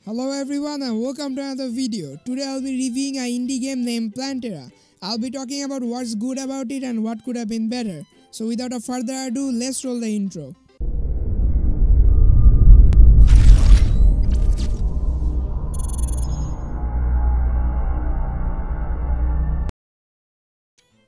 Hello everyone and welcome to another video. Today I'll be reviewing an indie game named Plantera. I'll be talking about what's good about it and what could have been better. So without a further ado, let's roll the intro.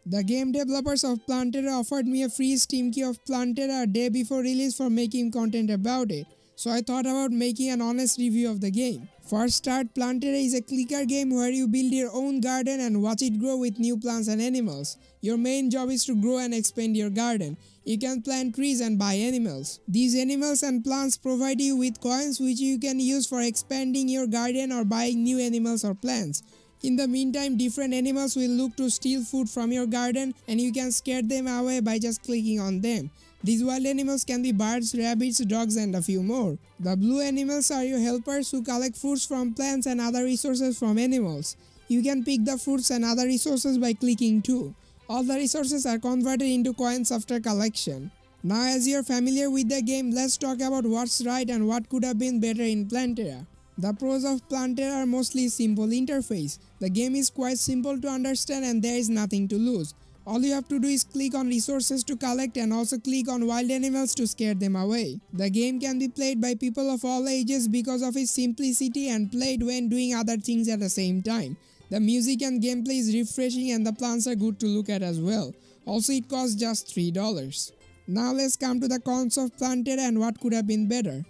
The game developers of Plantera offered me a free Steam key of Plantera a day before release for making content about it. So I thought about making an honest review of the game. For start, Plantera is a clicker game where you build your own garden and watch it grow with new plants and animals. Your main job is to grow and expand your garden. You can plant trees and buy animals. These animals and plants provide you with coins which you can use for expanding your garden or buying new animals or plants. In the meantime, different animals will look to steal food from your garden and you can scare them away by just clicking on them. These wild animals can be birds, rabbits, dogs and a few more. The blue animals are your helpers who collect fruits from plants and other resources from animals. You can pick the fruits and other resources by clicking too. All the resources are converted into coins after collection. Now as you're familiar with the game, let's talk about what's right and what could have been better in Plantera. The pros of Plantera are mostly simple interface. The game is quite simple to understand and there is nothing to lose. All you have to do is click on resources to collect and also click on wild animals to scare them away. The game can be played by people of all ages because of its simplicity and played when doing other things at the same time. The music and gameplay is refreshing and the plants are good to look at as well. Also it costs just $3. Now let's come to the cons of Plantera and what could have been better.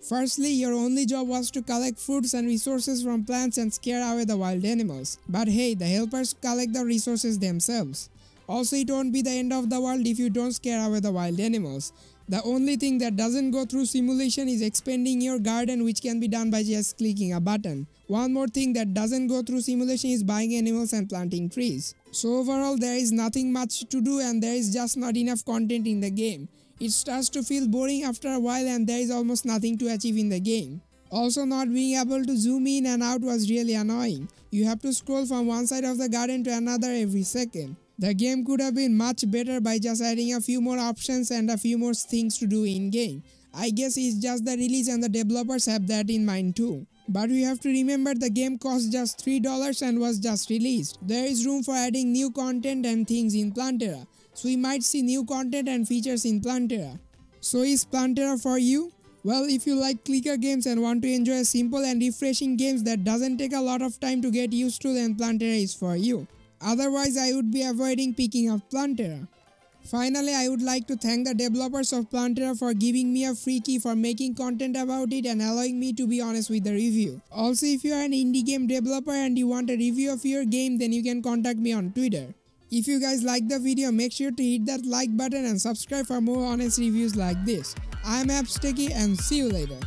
Firstly, your only job was to collect fruits and resources from plants and scare away the wild animals. But hey, the helpers collect the resources themselves. Also, it won't be the end of the world if you don't scare away the wild animals. The only thing that doesn't go through simulation is expanding your garden, which can be done by just clicking a button. One more thing that doesn't go through simulation is buying animals and planting trees. So overall, there is nothing much to do and there is just not enough content in the game. It starts to feel boring after a while and there is almost nothing to achieve in the game. Also, not being able to zoom in and out was really annoying. You have to scroll from one side of the garden to another every second. The game could have been much better by just adding a few more options and a few more things to do in-game. I guess it's just the release and the developers have that in mind too. But we have to remember the game cost just $3 and was just released. There is room for adding new content and things in Plantera. So we might see new content and features in Plantera. So is Plantera for you? Well, if you like clicker games and want to enjoy simple and refreshing games that doesn't take a lot of time to get used to, then Plantera is for you. Otherwise, I would be avoiding picking up Plantera. Finally, I would like to thank the developers of Plantera for giving me a free key for making content about it and allowing me to be honest with the review. Also, if you are an indie game developer and you want a review of your game, then you can contact me on Twitter. If you guys like the video, make sure to hit that like button and subscribe for more honest reviews like this. I am Absteki and see you later.